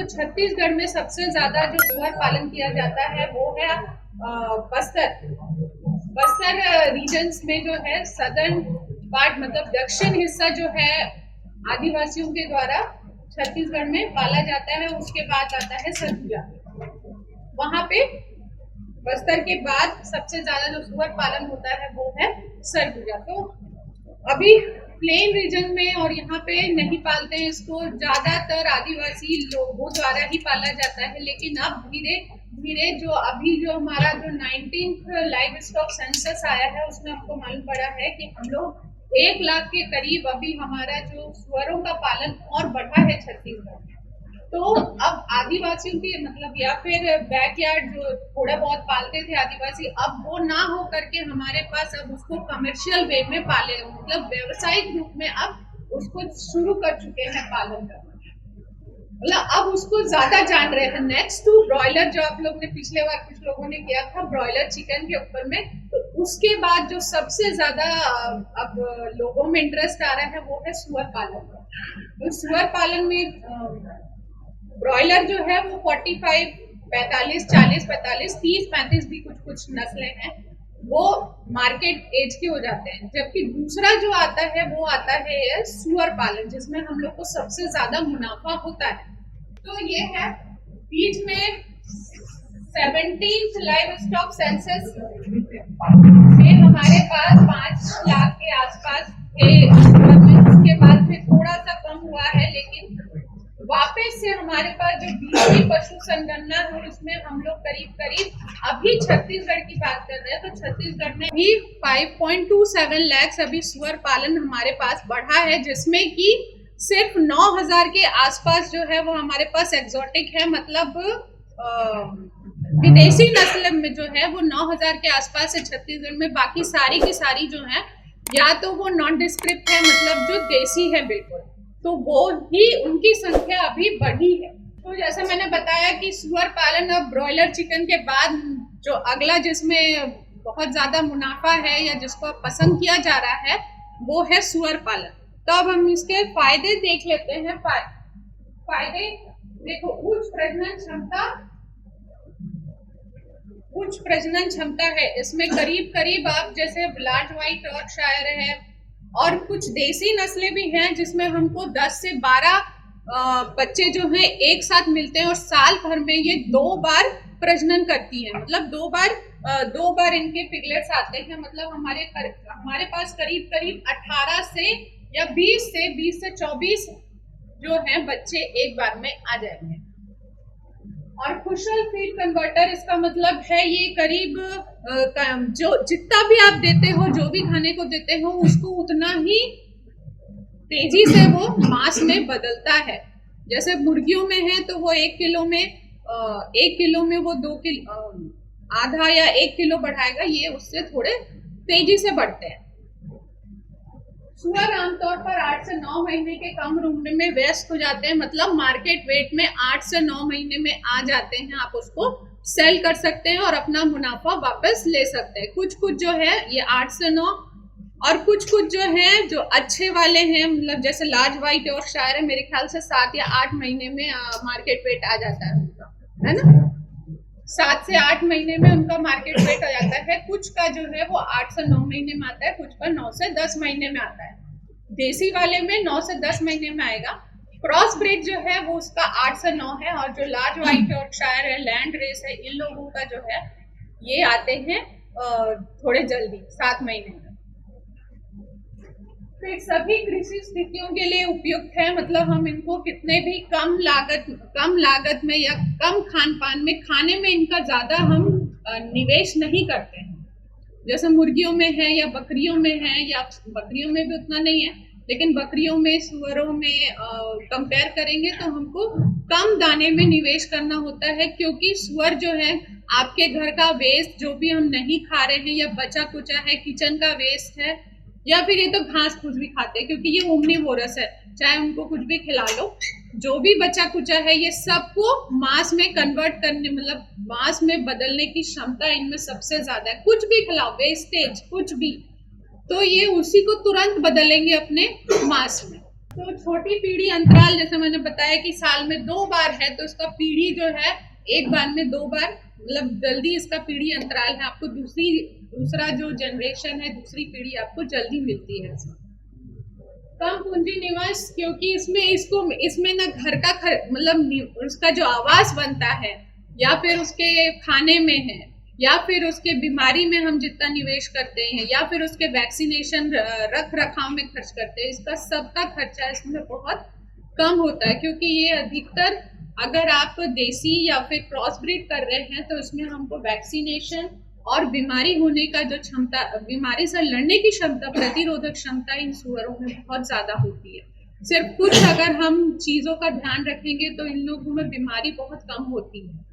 छत्तीसगढ़ में सबसे ज्यादा जो सुअर पालन किया जाता है वो है बस्तर रीजन्स में जो है सदर्न पार्ट मतलब दक्षिण हिस्सा जो है आदिवासियों के द्वारा छत्तीसगढ़ में पाला जाता है। उसके बाद आता है सरगुजा, वहां पे बस्तर के बाद सबसे ज्यादा जो सुअर पालन होता है वो है सरगुजा। तो अभी प्लेन रीजन में और यहाँ पे नहीं पालते हैं इसको, ज्यादातर आदिवासी लोगों द्वारा ही पाला जाता है। लेकिन अब धीरे धीरे जो अभी जो हमारा जो 19th लाइव स्टॉक सेंसस आया है उसमें हमको मालूम पड़ा है कि हम लोग 1 लाख के करीब अभी हमारा जो सुअरों का पालन और बढ़ा है छत्तीसगढ़ में। तो अब आदिवासियों के मतलब या फिर बैकयार्ड जो थोड़ा बहुत पालते थे आदिवासी, अब वो ना हो करके हमारे पास अब उसको कमर्शियल वे में पाले मतलब व्यवसायिक रूप में अब उसको शुरू कर चुके हैं पालन करना। मतलब अब उसको ज्यादा जान रहे हैं। नेक्स्ट टू ब्रॉयलर जो आप लोग ने पिछले बार कुछ लोगों ने किया था ब्रॉयलर चिकन के ऊपर में, तो उसके बाद जो सबसे ज्यादा अब लोगों में इंटरेस्ट आ रहा है वो है सुअर पालन। तो सुअर पालन में ब्रॉयलर जो है वो 45, 45, 40, 45, 30, 35 भी कुछ नस्लें हैं वो मार्केट एज के हो जाते हैं। जबकि दूसरा जो आता है वो आता है सुअर पालन, जिसमें हम लोग को सबसे ज्यादा मुनाफा होता है। तो ये है बीच में 17th लाइव स्टॉक सेंसस में हमारे पास 5 लाख के आसपास थे। उसके बाद फिर थोड़ा सा कम हुआ है, लेकिन वापस से हमारे पास जो 20वीं पशु संगणना है उसमें हम लोग करीब अभी छत्तीसगढ़ की बात कर रहे हैं तो छत्तीसगढ़ में भी 5.27 लाख अभी सुअर पालन हमारे पास बढ़ा है, जिसमें कि सिर्फ 9,000 के आसपास जो है वो हमारे पास एग्जॉटिक है। मतलब विदेशी नस्ल में जो है वो 9,000 के आसपास है छत्तीसगढ़ में। बाकी सारी की सारी जो है या तो वो नॉन डिस्क्रिप्ट है मतलब जो देसी है बिल्कुल, तो वो ही उनकी संख्या अभी बढ़ी है। तो जैसा मैंने बताया कि सुअर पालन अब ब्रॉयलर चिकन के बाद जो अगला जिसमें बहुत ज्यादा मुनाफा है या जिसको पसंद किया जा रहा है वो है सुअर पालन। तो अब हम इसके फायदे देख लेते हैं। फायदे देखो, उच्च प्रजनन क्षमता है इसमें। करीब आप जैसे लार्ज व्हाइट यॉर्कशायर है और कुछ देसी नस्लें भी हैं जिसमें हमको 10 से 12 बच्चे जो हैं एक साथ मिलते हैं और साल भर में ये 2 बार प्रजनन करती हैं। मतलब 2 बार इनके पिगलेट्स आते हैं। मतलब हमारे पास करीब 18 से या 20 से 24 जो हैं बच्चे एक बार में आ जाएंगे। और कुशल फीड कन्वर्टर, इसका मतलब है ये करीब जो जितना भी आप देते हो, जो भी खाने को देते हो, उसको उतना ही तेजी से वो मांस में बदलता है। जैसे मुर्गियों में है तो वो 1 किलो में वो 2 किलो आधा या 1 किलो बढ़ाएगा, ये उससे थोड़े तेजी से बढ़ते हैं। सुअर आमतौर पर 8 से 9 महीने के कम उम्र में व्यस्त हो जाते हैं। मतलब मार्केट वेट में 8 से 9 महीने में आ जाते हैं। आप उसको सेल कर सकते हैं और अपना मुनाफा वापस ले सकते हैं। कुछ जो है ये 8 से 9 और कुछ जो है जो अच्छे वाले हैं, मतलब जैसे लार्ज व्हाइट और शायर है, मेरे ख्याल से 7 या 8 महीने में मार्केट वेट आ जाता है उनका, है ना। 7 से 8 महीने में उनका मार्केट वेट आ जाता है। कुछ का जो है वो 8 से 9 महीने में आता है, कुछ का 9 से 10 महीने में आता है। देसी वाले में 9 से 10 महीने में आएगा। क्रॉस ब्रीड जो है वो उसका 8 से 9 है। और जो लार्ज व्हाइट यॉर्कशायर है, लैंड रेस है, इन लोगों का जो है ये आते हैं थोड़े जल्दी 7 महीने में। फिर सभी कृषि स्थितियों के लिए उपयुक्त है। मतलब हम इनको कितने भी कम लागत में या कम खान पान में खाने में इनका ज्यादा हम निवेश नहीं करते हैं। जैसे मुर्गियों में है या बकरियों में है, या बकरियों में भी उतना नहीं है, लेकिन बकरियों में सुअरों में कंपेयर करेंगे तो हमको कम दाने में निवेश करना होता है। क्योंकि सुअर जो है आपके घर का वेस्ट जो भी हम नहीं खा रहे हैं या बचा कुचा है, किचन का वेस्ट है, या फिर ये तो घास फूस भी खाते हैं क्योंकि ये ओमनीवोरस है, चाहे उनको कुछ भी खिला लो, जो भी बचा कुचा है ये सबको मांस में कन्वर्ट करने मतलब मांस में बदलने की क्षमता इनमें सबसे ज्यादा है। कुछ भी खिलाओ, वेस्टेज कुछ भी, तो ये उसी को तुरंत बदलेंगे अपने मांस में। तो छोटी पीढ़ी अंतराल जैसे मैंने बताया कि साल में 2 बार है, तो इसका पीढ़ी जो है एक बार में 2 बार, मतलब जल्दी इसका पीढ़ी अंतराल है, आपको दूसरा जो जनरेशन है, दूसरी पीढ़ी आपको जल्दी मिलती है। कम पूंजी निवेश, क्योंकि इसमें ना घर का मतलब उसका जो आवास बनता है, या फिर उसके खाने में है, या फिर उसके बीमारी में हम जितना निवेश करते हैं, या फिर उसके वैक्सीनेशन रख रखाव में खर्च करते हैं, इसका सबका खर्चा इसमें बहुत कम होता है। क्योंकि ये अधिकतर अगर आप देसी या फिर क्रॉस ब्रीड कर रहे हैं तो इसमें हमको वैक्सीनेशन और बीमारी होने का जो क्षमता, बीमारी से लड़ने की क्षमता, प्रतिरोधक क्षमता इन सुअरों में बहुत ज्यादा होती है। सिर्फ कुछ अगर हम चीजों का ध्यान रखेंगे तो इन लोगों में बीमारी बहुत कम होती है।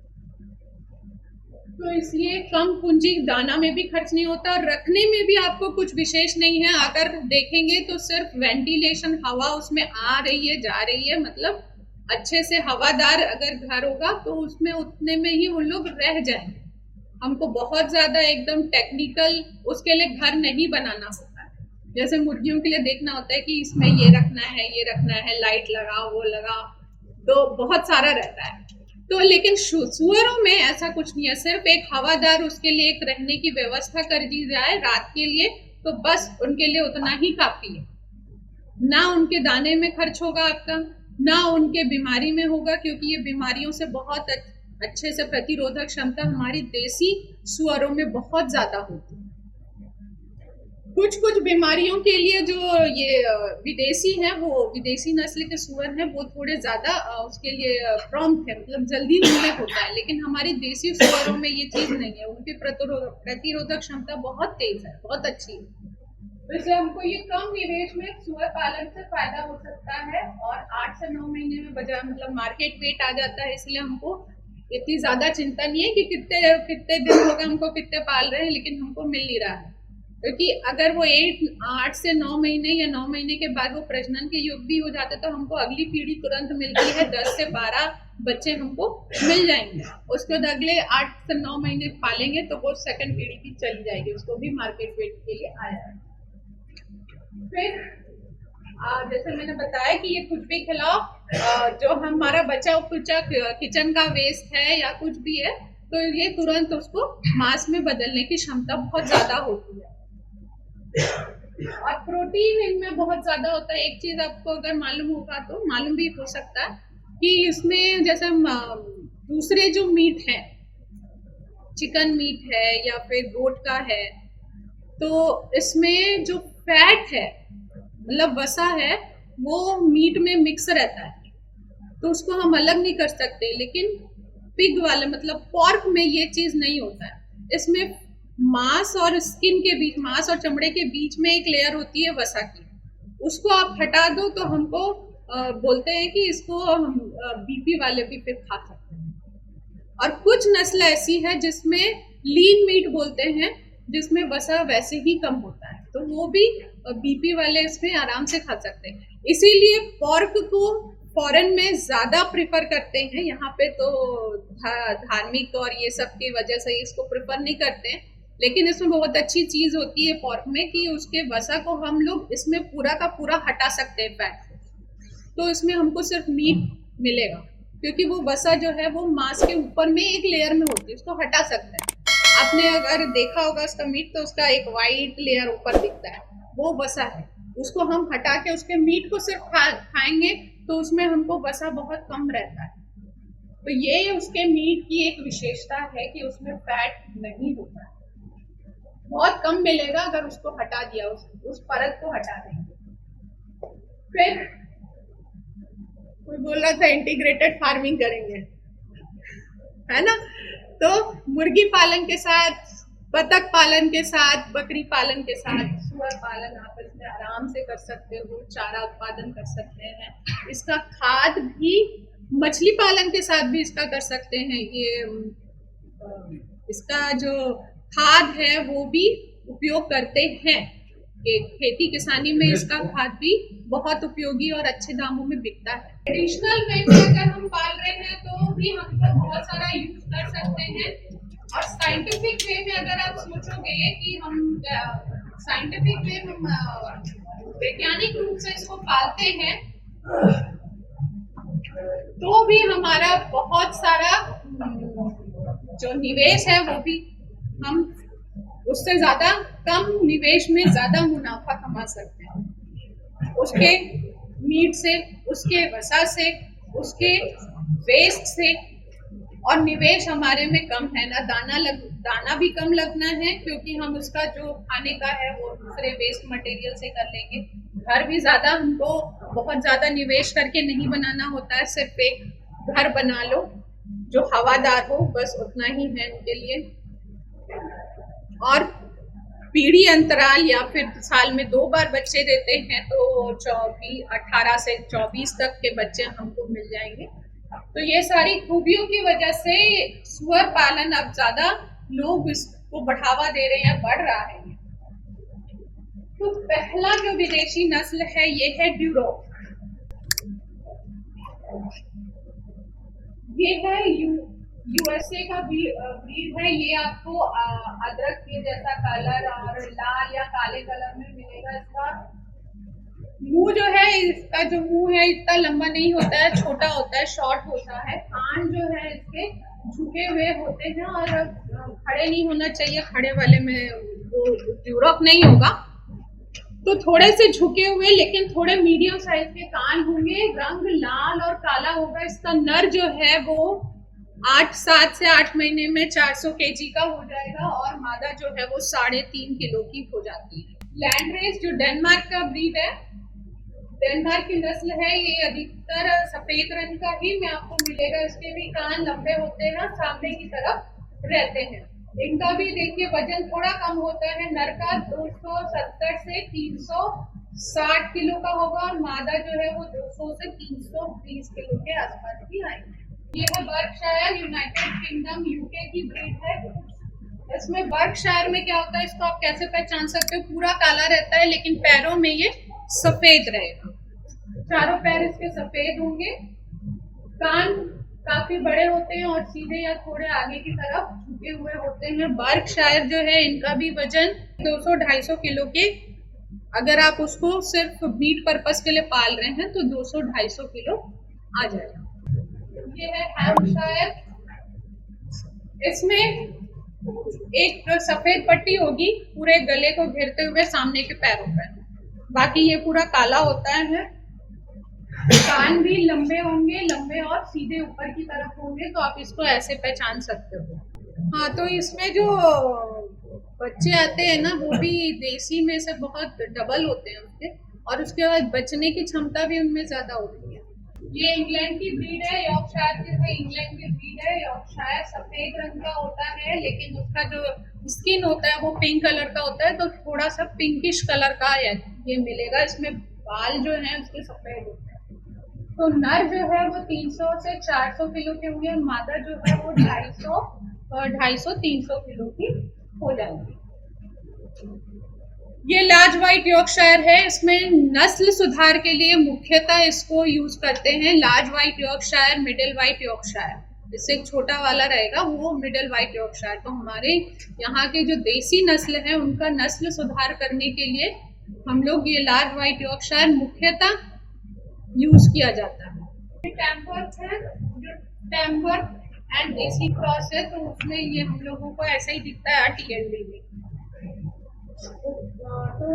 तो इसलिए कम पूंजी, दाना में भी खर्च नहीं होता, और रखने में भी आपको कुछ विशेष नहीं है। अगर देखेंगे तो सिर्फ वेंटिलेशन, हवा उसमें आ रही है जा रही है, मतलब अच्छे से हवादार अगर घर होगा तो उसमें उतने में ही वो लोग रह जाएंगे। हमको बहुत ज्यादा एकदम टेक्निकल उसके लिए घर नहीं बनाना होता है। जैसे मुर्गियों के लिए देखना होता है कि इसमें ये रखना है, ये रखना है, लाइट लगाओ, वो लगाओ, तो बहुत सारा रहता है। तो लेकिन सुअरों में ऐसा कुछ नहीं है, सिर्फ एक हवादार उसके लिए एक रहने की व्यवस्था कर दी जाए रात के लिए, तो बस उनके लिए उतना ही काफी है। ना उनके दाने में खर्च होगा आपका, ना उनके बीमारी में होगा, क्योंकि ये बीमारियों से बहुत अच्छे से प्रतिरोधक क्षमता हमारी देसी सुअरों में बहुत ज्यादा होती है। कुछ बीमारियों के लिए जो ये विदेशी हैं, वो विदेशी नस्ल के सुअर हैं, वो थोड़े ज्यादा उसके लिए प्रॉम्प्ट है, मतलब जल्दी उनमें होता है। लेकिन हमारी देसी सुअरों में ये चीज नहीं है, उनकी प्रतिरोधक क्षमता बहुत तेज है, बहुत अच्छी है। तो इसलिए हमको ये कम निवेश में सुअर पालन से फायदा हो सकता है, और 8 से 9 महीने में बाजार मतलब मार्केट वेट आ जाता है। इसलिए हमको इतनी ज्यादा चिंता नहीं है कि कितने दिन हो गए हमको, कितने पाल रहे हैं, लेकिन हमको मिल नहीं रहा है। क्योंकि अगर वो 8 से 9 महीने या 9 महीने के बाद वो प्रजनन के योग भी हो जाते, तो हमको अगली पीढ़ी तुरंत मिलती है, 10 से 12 बच्चे हमको मिल जाएंगे। उसके बाद अगले 8 से 9 महीने पालेंगे तो वो सेकंड पीढ़ी भी चली जाएगी, उसको भी मार्केट वेट के लिए आया है। फिर जैसे मैंने बताया कि ये कुछ भी खिलाओ, जो हमारा बचा कुचा किचन का वेस्ट है या कुछ भी है, तो ये तुरंत उसको मांस में बदलने की क्षमता बहुत ज्यादा होती है। और प्रोटीन इनमें बहुत ज्यादा होता है। एक चीज आपको अगर मालूम होगा, तो मालूम भी हो सकता है कि इसमें जैसे दूसरे जो मीट है, चिकन मीट है या फिर गोट का है, तो इसमें जो फैट है, मतलब वसा है, वो मीट में मिक्स रहता है, तो उसको हम अलग नहीं कर सकते। लेकिन पिग वाले मतलब पोर्क में ये चीज नहीं होता है। इसमें मांस और स्किन के बीच, मांस और चमड़े के बीच में एक लेयर होती है वसा की, उसको आप हटा दो तो हमको बोलते हैं कि इसको हम बीपी वाले भी फिर खा सकते हैं। और कुछ नस्ल ऐसी है जिसमें लीन मीट बोलते हैं, जिसमें वसा वैसे ही कम होता है, तो वो भी बीपी वाले इसमें आराम से खा सकते हैं। इसीलिए पोर्क को फॉरेन में ज्यादा प्रिफर करते हैं, यहाँ पे तो धार्मिक और ये सब की वजह से इसको प्रिफर नहीं करते हैं। लेकिन इसमें बहुत अच्छी चीज होती है पोर्क में कि उसके वसा को हम लोग इसमें पूरा का पूरा हटा सकते हैं फैट को, तो इसमें हमको सिर्फ मीट मिलेगा, क्योंकि वो वसा जो है वो मांस के ऊपर में एक लेयर में होती है, उसको हटा सकते हैं। आपने अगर देखा होगा उसका मीट, तो उसका एक वाइट लेयर ऊपर दिखता है, वो वसा है। उसको हम हटा के उसके मीट को सिर्फ खाएंगे तो उसमें हमको वसा बहुत कम रहता है। तो ये उसके मीट की एक विशेषता है कि उसमें फैट नहीं होता है, बहुत कम मिलेगा अगर उसको हटा दिया, उस परत को हटा देंगे। फिर कोई बोल रहा था इंटीग्रेटेड फार्मिंग करेंगे, है ना? तो मुर्गी पालन के साथ, बतख पालन के साथ, बकरी पालन के साथ, सुअर पालन आप इसमें आराम से कर सकते हो, चारा उत्पादन कर सकते हैं। इसका खाद भी मछली पालन के साथ भी इसका कर सकते हैं। ये इसका जो खाद है वो भी उपयोग करते हैं, खेती किसानी में इसका खाद भी बहुत उपयोगी और अच्छे दामों में बिकता है। ट्रेडिशनल वे में अगर हम पाल रहे हैं तो भी हम बहुत सारा यूज कर सकते हैं, और साइंटिफिक वे में अगर आप सोचोगे कि हम साइंटिफिक वे में वैज्ञानिक रूप से इसको पालते हैं, तो भी हमारा बहुत सारा जो निवेश है वो भी हम उससे ज्यादा कम निवेश में ज्यादा मुनाफा कमा सकते हैं। उसके मीट से, उसके वसा से, उसके वेस्ट से, और निवेश हमारे में कम है ना, दाना भी कम लगना है क्योंकि हम उसका जो खाने का है वो दूसरे वेस्ट मटेरियल से कर लेंगे। घर भी ज्यादा हमको बहुत ज्यादा निवेश करके नहीं बनाना होता है, सिर्फ एक घर बना लो जो हवादार हो, बस उतना ही है उनके लिए। और पीढ़ी अंतराल या फिर साल में 2 बार बच्चे देते हैं तो 18 से 24 तक के बच्चे हमको मिल जाएंगे। तो ये सारी खूबियों की वजह से सुअर पालन अब ज्यादा लोग इसको बढ़ावा दे रहे हैं, बढ़ रहा है। तो पहला जो विदेशी नस्ल है ये है ड्यूरोक। ये है यूएसए का ब्रीड है। ये आपको अदरक के जैसा कलर और लाल या काले कलर में मिलेगा। इसका मुंह जो है, इसका जो मुंह है इतना लंबा नहीं होता है, छोटा होता है, शॉर्ट होता है। कान जो है इसके झुके हुए होते हैं और खड़े नहीं होना चाहिए, खड़े वाले में वो ड्यूरोक नहीं होगा। तो थोड़े से झुके हुए लेकिन थोड़े मीडियम साइज के कान होंगे। रंग लाल और काला होगा। इसका नर जो है वो 7 से 8 महीने में 400 kg का हो जाएगा और मादा जो है वो 3.5 किलो की हो जाती है। लैंड रेस जो डेनमार्क का ब्रीड है, डेनमार्क की नस्ल है, ये अधिकतर सफेद रंग का ही में आपको मिलेगा। इसके भी कान लंबे होते हैं, सामने की तरफ रहते हैं। इनका भी देखिए वजन थोड़ा कम होता है। नर का 270 से 360 किलो का होगा और मादा जो है वो 200 से 320 किलो के आसपास की आएगी। ये है बर्कशायर, यूनाइटेड किंगडम यूके की ब्रीड है। इसमें बर्कशायर में क्या होता है, इसको आप कैसे पहचान सकते हो, पूरा काला रहता है लेकिन पैरों में ये सफेद रहेगा। चारों पैर इसके सफेद होंगे। कान काफी बड़े होते हैं और सीधे या थोड़े आगे की तरफ झुके हुए होते हैं। बर्कशायर जो है इनका भी वजन 200-250 किलो के, अगर आप उसको सिर्फ मीट पर्पस के लिए पाल रहे हैं तो 200-250 किलो आ जाएगा। ये है हैम्पशायर। इसमें एक सफेद पट्टी होगी पूरे गले को घेरते हुए सामने के पैरों पर, बाकी ये पूरा काला होता है। कान भी लंबे होंगे, लंबे और सीधे ऊपर की तरफ होंगे, तो आप इसको ऐसे पहचान सकते हो। हाँ, तो इसमें जो बच्चे आते हैं ना वो भी देसी में से बहुत डबल होते हैं उसके, और उसके बाद बचने की क्षमता भी उनमें ज्यादा होती है। ये इंग्लैंड की ब्रीड है, यॉर्कशायर जैसे इंग्लैंड की ब्रीड है। यॉर्कशायर सफेद रंग का होता है लेकिन उसका जो स्किन होता है वो पिंक कलर का होता है, तो थोड़ा सा पिंकिश कलर का ये मिलेगा। इसमें बाल जो है उसके सफेद होते हैं। तो नर जो है वो 300 से 400 किलो के होंगे, मादा जो है वो 250-300 किलो की हो जाएगी। ये लार्ज व्हाइट यॉर्कशायर है। इसमें नस्ल सुधार के लिए मुख्यतः इसको यूज करते हैं। Large white Yorkshire, middle white Yorkshire, इससे एक छोटा वाला रहेगा वो मिडिल व्हाइट यॉर्कशायर। तो हमारे यहाँ के जो देसी नस्ल है उनका नस्ल सुधार करने के लिए हम लोग ये लार्ज व्हाइट यॉर्कशायर मुख्यतः यूज किया जाता है। टैम्बर्थ है, जो टैम्बर्थ एंड देसी क्रॉस है, तो उसमें ये हम लोगों को ऐसा ही दिखता है T&D में। तो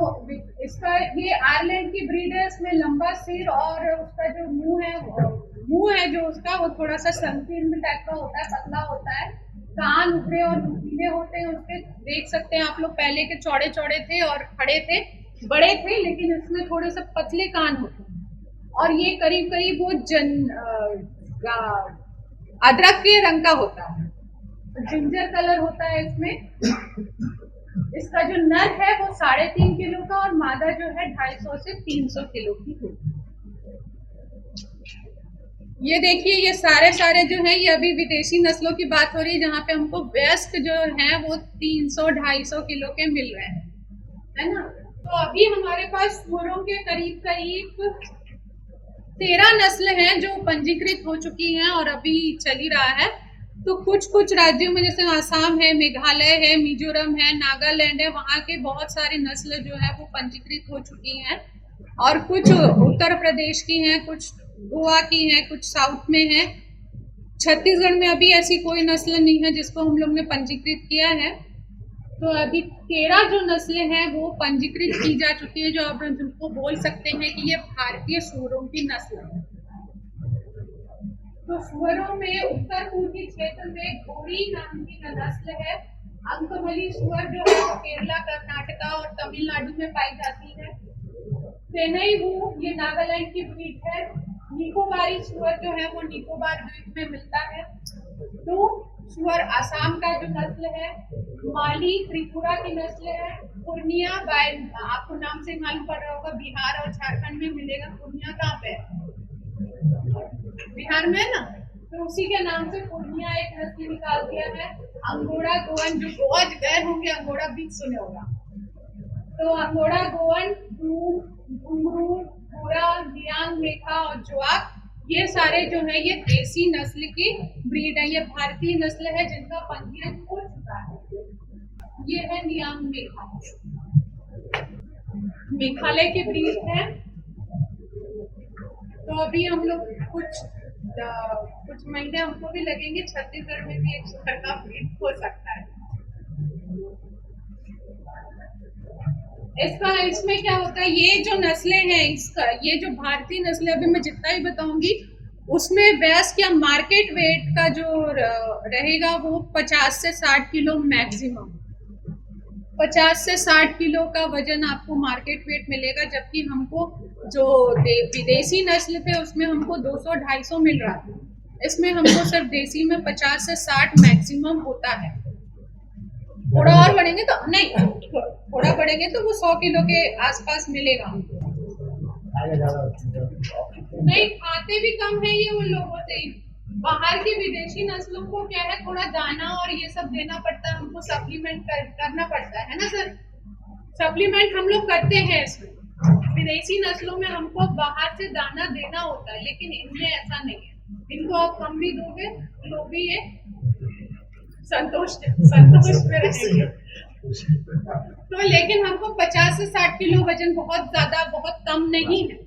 इसका ये आयरलैंड की ब्रीड है। इसमें लंबा सिर और उसका जो मुंह है जो उसका वो थोड़ा सा संकीर्ण टाइप का होता है, पतला होता है। कान उभरे और नुकीले होते हैं उसके, देख सकते हैं आप लोग। पहले के चौड़े चौड़े थे और खड़े थे, बड़े थे, लेकिन इसमें थोड़े से पतले कान होते हैं। और ये करीब करीब वो अदरक के रंग का होता है, जिंजर कलर होता है इसमें। इसका जो नर है वो 3.5 किलो का और मादा जो है 250 से 300 किलो की होगी। ये देखिए, ये सारे जो है ये अभी विदेशी नस्लों की बात हो रही है, जहाँ पे हमको वयस्क जो है वो 300-250 किलो के मिल रहे हैं, है ना। तो अभी हमारे पास सुअरों के करीब 13 नस्ल हैं जो पंजीकृत हो चुकी हैं और अभी चल ही रहा है। तो कुछ राज्यों में जैसे आसाम है, मेघालय है, मिजोरम है, नागालैंड है, वहाँ के बहुत सारी नस्ल जो है वो पंजीकृत हो चुकी हैं। और कुछ उत्तर प्रदेश की हैं, कुछ गोवा की हैं, कुछ साउथ में हैं। छत्तीसगढ़ में अभी ऐसी कोई नस्ल नहीं है जिसको हम लोग ने पंजीकृत किया है। तो अभी 13 जो नस्लें हैं वो पंजीकृत की जा चुकी है, जो आप उनको बोल सकते हैं कि ये भारतीय सूअरों की नस्ल है। तो सूअरों में उत्तर पूर्वी क्षेत्र में घोड़ी नाम की नस्ल है। अंकमली सूअर जो है वो केरला, कर्नाटका और तमिलनाडु में पाई जाती है। तेनईवू ये नागालैंड की ब्रीड है। निकोबारी सूअर जो है वो निकोबार द्वीप में मिलता है। तो सूअर आसाम का जो नस्ल है। माली त्रिपुरा की नस्ल है। पूर्णिया आपको नाम से मालूम पड़ रहा होगा, बिहार और झारखंड में मिलेगा। पूर्णिया कहाँ पे है? बिहार में है ना, तो उसी के नाम से पूर्णिया एक नस्ल निकाल दिया है। अंगोरा गोवन, जो गोवा गए होंगे अंगोरा बीच सुने होगा, तो अंगोरा गोवन, घुंगरू, भूरा, लियांग, मेखा और जोआक, ये सारे जो है ये देसी नस्ल की ब्रीड है। ये भारतीय नस्ल है जिनका पंजीयन हो चुका है। ये है लियांग मेखा, मेघालय की ब्रीड है। तो अभी हम लोग कुछ महीने हमको भी लगेंगे, छत्तीसगढ़ में भी एक सूअर का ब्रीड हो सकता है। इसमें क्या होता है, ये जो नस्लें हैं इसका, ये जो भारतीय नस्लें अभी मैं जितना ही बताऊंगी उसमें वयस्क या मार्केट वेट का जो रहेगा वो 50 से 60 किलो मैक्सिमम। 50 से 60 किलो का वजन आपको मार्केट वेट मिलेगा, जबकि हमको जो विदेशी नस्ल थे उसमें हमको 200-250 मिल रहा था। इसमें हमको सिर्फ देसी में 50 से 60 मैक्सिमम होता है। थोड़ा और बढ़ेंगे तो नहीं, थोड़ा बढ़ेंगे तो वो 100 किलो के आसपास मिलेगा। नहीं, खाते भी कम है ये उन लोगों से। बाहर की विदेशी नस्लों को क्या है, थोड़ा दाना और ये सब देना पड़ता है, हमको सप्लीमेंट करना पड़ता है ना सर। सप्लीमेंट हम लोग करते हैं इसमें। विदेशी नस्लों में हमको बाहर से दाना देना होता है, लेकिन इनमें ऐसा नहीं है। इनको आप कम भी दोगे तो भी ये संतुष्ट में रहेंगे। तो लेकिन हमको 50 से 60 किलो वजन बहुत ज्यादा, बहुत कम नहीं है।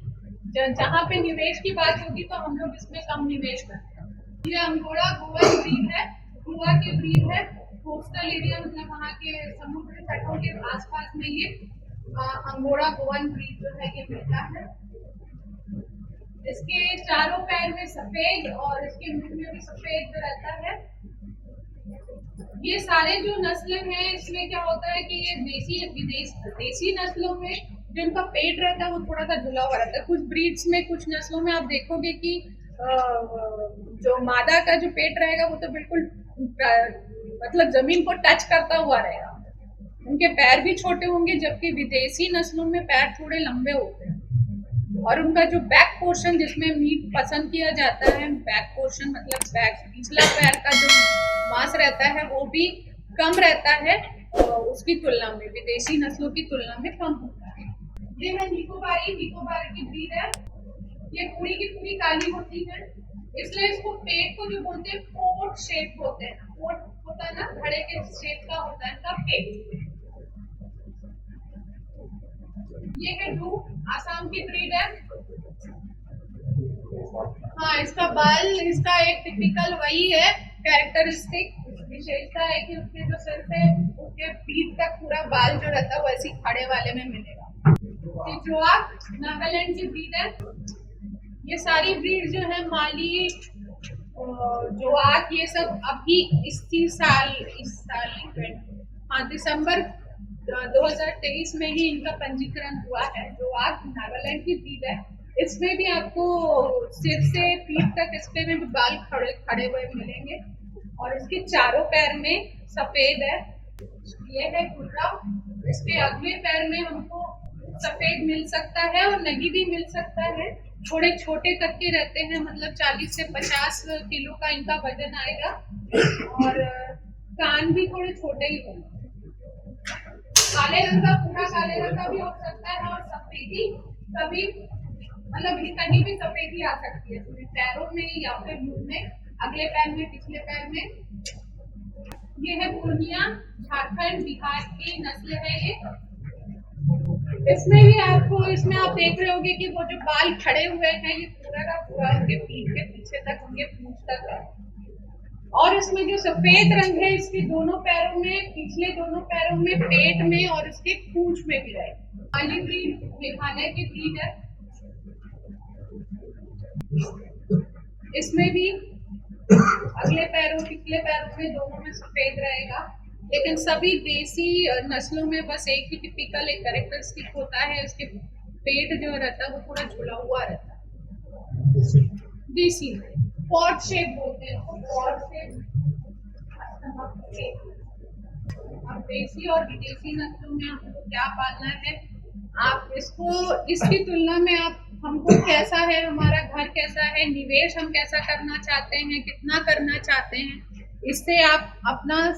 जहाँ पे निवेश की बात होगी तो हम लोग इसमें कम निवेश करते हैं। ये अंगोरा गोवन ब्रीड है, गोवा की ब्रीड है। कोस्टल एरिया मतलब वहाँ के समुद्र तटों के आसपास में ये अंगोरा गोवन ब्रीड जो है ये मिलता है। इसके चारों पैर में सफेद और इसके मुंह में भी सफेद रहता है। ये सारे जो नस्लें हैं इसमें क्या होता है कि ये देसी नस्लों में जिनका पेट रहता है वो थोड़ा सा झुला हुआ रहता है। कुछ ब्रीड्स में, कुछ नस्लों में आप देखोगे कि जो मादा का जो पेट रहेगा वो तो बिल्कुल मतलब जमीन को टच करता हुआ रहेगा। उनके पैर भी छोटे होंगे, जबकि विदेशी नस्लों में पैर थोड़े लंबे होते हैं। और उनका जो बैक पोर्शन जिसमें मीट पसंद किया जाता है, बैक पोर्शन मतलब बैक पिछला पैर का जो मांस रहता है वो भी कम रहता है, उसकी तुलना में विदेशी नस्लों की तुलना में कम होता है। ये है निकोबार की ब्रीड है। ये पूरी की पूरी काली होती है, इसलिए इसको पेट को जो बोलते हैं पोर्ट शेप बोलते हैं। पोर्ट होता है ना, घड़े के शेप का होता है इनका पेट। ये है डू, आसाम की ब्रीड है। हाँ, इसका बाल, इसका एक टिपिकल वही है कैरेक्टरिस्टिक विशेषता है कि उसके जो सिर से उसके पीठ तक पूरा बाल जो रहता है वैसे खड़े वाले में मिलेगा। जोआक नागालैंड की ब्रीड है। ये सारी ब्रीड जो है माली, जोआक, ये सब अभी इसी साल दिसंबर 2023 में ही इनका पंजीकरण हुआ है। जोआक नागालैंड की ब्रीड है। इसमें भी आपको सिर से पीठ तक इसमें भी बाल खड़े हुए मिलेंगे और इसके चारों पैर में सफेद है। ये है कुर्रा, इसके अगले पैर में हमको सफेद मिल सकता है और नगी भी मिल सकता है। थोड़े छोटे तक के रहते हैं, मतलब 40 से 50 किलो का इनका वजन आएगा और कान भी थोड़े छोटे ही होंगे। काले रंग का, पूरा काले रंग का भी हो सकता है और सफेदी कभी मतलब कहीं भी सफेदी आ सकती है, पैरों में या फिर मुंह में, अगले पैर में, पिछले पैर में। ये है पूर्णिया, झारखंड, बिहार की नस्ल है ये। इसमें भी आपको, इसमें आप देख रहे होंगे कि वो जो बाल खड़े हुए हैं ये पूरा का पूरा उनके पीठ के पीछे तक, उनके पूंछ तक है। और इसमें जो सफेद रंग है इसके दोनों पैरों में, पिछले दोनों पैरों में, पेट में और उसके पूंछ में भी है। काली ब्रीड मेघालय की ब्रीड है। इसमें भी अगले पैरों पिछले पैरों में दोनों में सफेद रहेगा, लेकिन सभी देसी नस्लों में बस एक ही टिपिकल एक कैरेक्टरिस्टिक होता है, उसके पेट जो रहता है वो थोड़ा झुला हुआ रहता है। देसी पॉट शेप बोलते हैं, पॉट शेप। अब देसी और विदेशी नस्लों में आपको क्या पालना है, आप इसको, इसकी तुलना में आप हमको कैसा है, हमारा घर कैसा है, निवेश हम कैसा करना चाहते हैं, कितना करना चाहते हैं, इससे आप अपना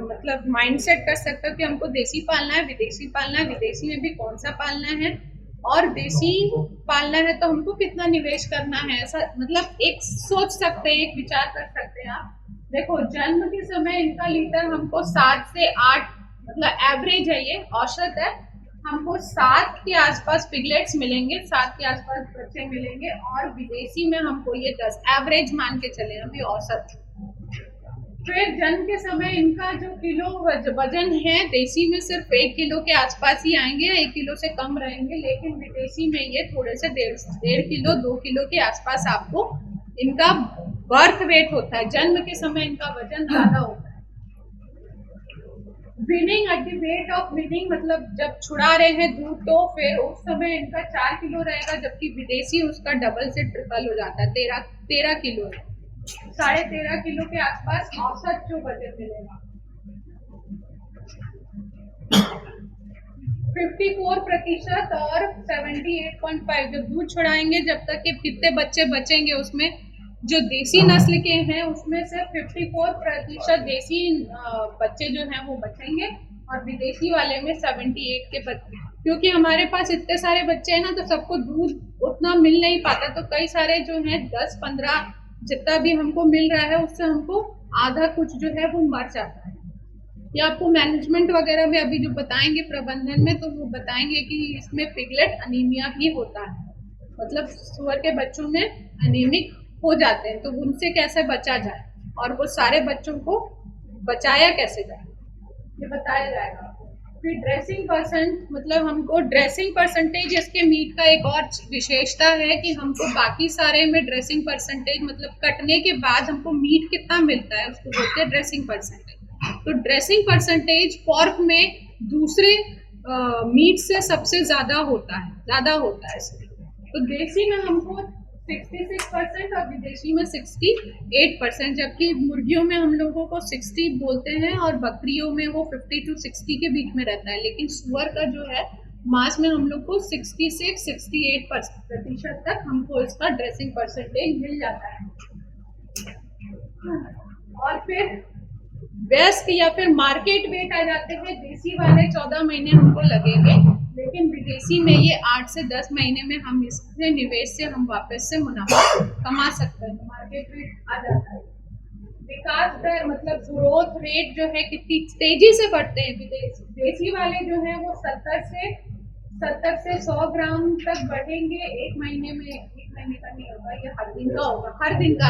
मतलब माइंडसेट कर सकते हो कि हमको देसी पालना है, विदेशी पालना है, विदेशी में भी कौन सा पालना है, और देसी पालना है तो हमको कितना निवेश करना है। ऐसा मतलब एक सोच सकते हैं, एक विचार कर सकते हैं आप। देखो जन्म के समय इनका लीटर हमको 7 से 8 मतलब एवरेज है, ये औसत है, हमको 7 के आसपास पिगलेट्स मिलेंगे, 7 के आसपास बच्चे मिलेंगे, और विदेशी में हमको ये 10 एवरेज मान के चले, अभी औसत। फिर जन्म के समय इनका जो किलो वजन है देसी में सिर्फ 1 किलो के आसपास ही आएंगे, 1 किलो से कम रहेंगे, लेकिन विदेशी में ये थोड़े से 1.5 किलो 2 किलो के आसपास आपको इनका बर्थ वेट होता है, जन्म के समय इनका वजन ज्यादा होता है। Weaning at the weight of weaning मतलब जब छुड़ा रहे हैं दूध तो फिर उस समय इनका 4 किलो रहेगा, जबकि विदेशी उसका डबल से ट्रिपल हो जाता है, 13 किलो, 13.5 किलो के आसपास औसत जो वजन मिलेगा। 54% और 78.5 जो दूध छुड़ाएंगे, जब तक कि कितने बच्चे बचेंगे उसमें, जो देसी नस्ल के हैं उसमें से 54% देसी बच्चे जो हैं वो बचेंगे, और विदेशी वाले में 78 के बच्चे। क्योंकि हमारे पास इतने सारे बच्चे हैं ना, तो सबको दूध उतना मिल नहीं पाता, तो कई सारे जो हैं 10-15 जितना भी हमको मिल रहा है उससे हमको आधा कुछ जो है वो मर जाता है। या आपको मैनेजमेंट वगैरह में अभी जो बताएंगे प्रबंधन में, तो वो बताएंगे कि इसमें पिगलेट अनीमिया भी होता है, मतलब सुअर के बच्चों में अनीमिक हो जाते हैं, तो उनसे कैसे बचा जाए और वो सारे बच्चों को बचाया कैसे जाए ये बताया जाएगा। फिर ड्रेसिंग परसेंट मतलब हमको ड्रेसिंग परसेंटेज, इसके मीट का एक और विशेषता है कि हमको बाकी सारे में ड्रेसिंग परसेंटेज मतलब कटने के बाद हमको मीट कितना मिलता है उसको बोलते हैं ड्रेसिंग परसेंटेज। तो ड्रेसिंग परसेंटेज पोर्क में दूसरे मीट से सबसे ज्यादा होता है इसमें। तो देसी में हमको 66% और विदेशी में 68%, जबकि मुर्गियों में हम लोगों को 60 बोलते हैं और बकरियों में वो 50 to 60 के बीच में रहता है, लेकिन सुअर का जो है मांस में हम लोग को 66-68% तक हमको इसका ड्रेसिंग परसेंटेज मिल जाता है। और फिर बेस्ट या फिर मार्केट वेट आ जाते हैं, देसी वाले 14 महीने हमको लगेंगे, लेकिन विदेशी में ये 8 से 10 महीने में हम इससे निवेश से हम वापस से मुनाफा कमा सकते हैं, मार्केट रेट आ जाता है। विकास दर मतलब ग्रोथ रेट जो है कितनी तेजी से बढ़ते हैं देसी वाले जो है वो 70 से 100 ग्राम तक बढ़ेंगे एक महीने में। एक महीने का नहीं होगा, ये हर दिन का होगा, हर दिन का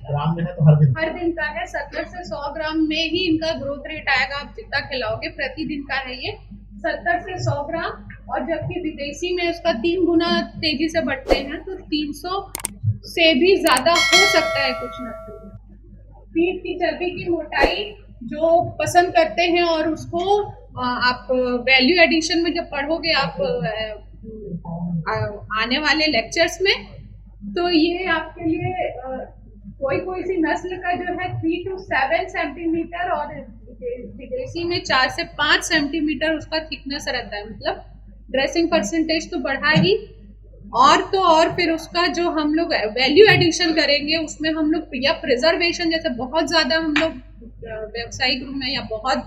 ग्राम में है तो हर दिन का है। 70 से 100 ग्राम में ही इनका ग्रोथ रेट आएगा, आप जितना खिलाओगे प्रतिदिन का है ये 70 से 100 ग्राम। और जबकि विदेशी में उसका 3 गुना तेजी से बढ़ते हैं, तो 300 से भी ज्यादा हो सकता है कुछ नस्ल। पीठ की चर्बी की मोटाई जो पसंद करते हैं और उसको आप वैल्यू एडिशन में जब पढ़ोगे आप आने वाले लेक्चर्स में, तो ये आपके लिए कोई सी नस्ल का जो है 3 to 7 सेंटीमीटर और विदेशी में 4 से 5 सेंटीमीटर उसका थिकनेस रहता है। मतलब ड्रेसिंग परसेंटेज तो बढ़ा ही, और तो और फिर उसका जो हम लोग वैल्यू एडिशन करेंगे उसमें हम लोग या प्रिजर्वेशन, जैसे बहुत ज़्यादा हम लोग व्यावसायिक रूप में या बहुत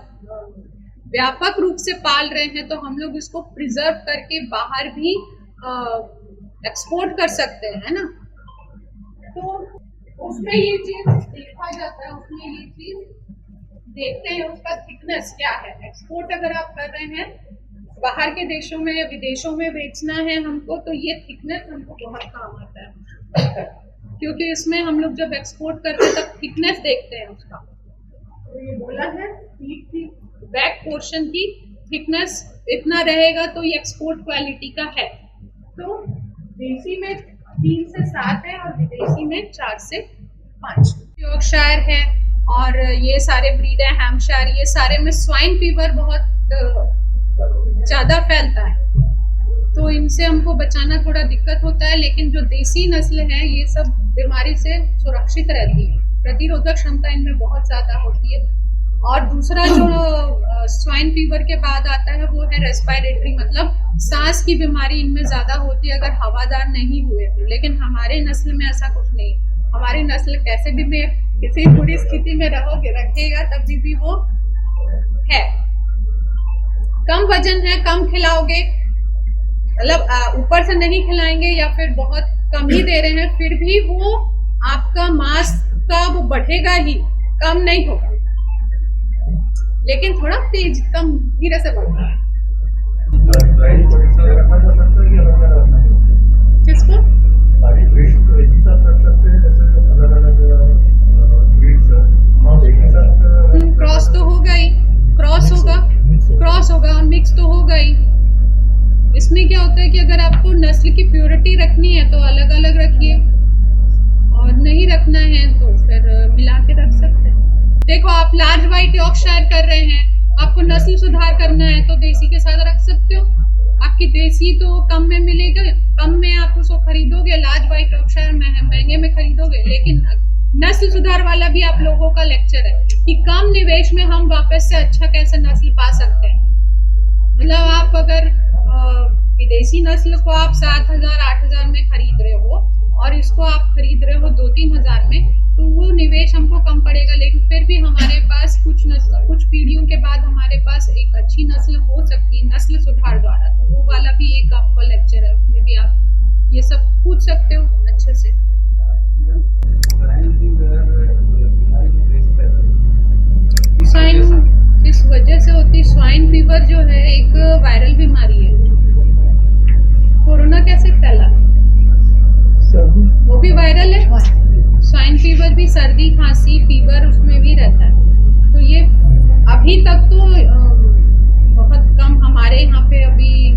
व्यापक रूप से पाल रहे हैं, तो हम लोग इसको प्रिजर्व करके बाहर भी एक्सपोर्ट कर सकते हैं, है ना। तो उसमें ये चीज देखा जाता है, उसमें ये चीज देखते हैं उसका थिकनेस क्या है। एक्सपोर्ट अगर आप कर रहे हैं बाहर के देशों में विदेशों में बेचना है हमको, तो ये थिकनेस हमको बहुत काम आता है, क्योंकि इसमें हम लोग जब एक्सपोर्ट करते हैं तब थिकनेस देखते हैं उसका। तो ये बोला है पीठ की बैक पोर्शन की थिकनेस इतना रहेगा तो ये एक्सपोर्ट क्वालिटी का है। तो देसी में 3 से 7 है और विदेशी में 4 से 5। यॉर्कशायर है और ये सारे ब्रीड है, हैम्पशायर, ये सारे में स्वाइन फीवर बहुत ज़्यादा फैलता है, तो इनसे हमको बचाना थोड़ा दिक्कत होता है। लेकिन जो देसी नस्ल है ये सब बीमारी से सुरक्षित रहती है, प्रतिरोधक क्षमता इनमें बहुत ज़्यादा होती है। और दूसरा जो स्वाइन फीवर के बाद आता है वो है रेस्पिरेटरी, मतलब सांस की बीमारी इनमें ज़्यादा होती है अगर हवादार नहीं हुए तो। लेकिन हमारे नस्ल में ऐसा कुछ नहीं, हमारी नस्ल कैसे भी में किसी बुरी स्थिति में रखेगा तभी भी वो है। कम वजन है, कम खिलाओगे, मतलब ऊपर से नहीं खिलाएंगे या फिर बहुत कम ही दे रहे हैं, फिर भी वो आपका मांस का वो बढ़ेगा ही, कम नहीं होगा, लेकिन थोड़ा तेज कम धीरे से बढ़ता है। किसको क्रॉस तो होगा ही, क्रॉस होगा और मिक्स तो होगा ही। इसमें क्या होता है कि अगर आपको नस्ल की प्योरिटी रखनी है तो अलग अलग रखिए, और नहीं रखना है तो फिर मिला के रख सकते हैं। देखो आप लार्ज व्हाइट यॉर्कशायर कर रहे हैं, आपको नस्ल सुधार करना है तो देसी के साथ रख सकते हो। आपकी देसी तो कम में मिलेगा, कम में आप उसको खरीदोगे, लार्ज व्हाइट यॉर्कशायर महंगे में खरीदोगे। लेकिन नस्ल सुधार वाला भी आप लोगों का लेक्चर है कि कम निवेश में हम वापस से अच्छा कैसे नस्ल पा सकते हैं। मतलब आप अगर विदेशी नस्ल को आप 7,000-8,000 में खरीद रहे हो और इसको आप खरीद रहे हो 2-3 हज़ार में, तो वो निवेश हमको कम पड़ेगा। लेकिन फिर भी हमारे पास कुछ पीढ़ियों के बाद हमारे पास एक अच्छी नस्ल हो सकती है नस्ल सुधार द्वारा, तो वो वाला भी एक आपका लेक्चर है, उसमें भी आप ये सब पूछ सकते हो अच्छे से। स्वाइन किस वजह से होती? स्वाइन फीवर जो है एक वायरल बीमारी है। कोरोना कैसे फैला? वो भी वायरल है। स्वाइन फीवर भी सर्दी खांसी फीवर उसमें भी रहता है। तो ये अभी तक तो बहुत कम हमारे यहाँ पे अभी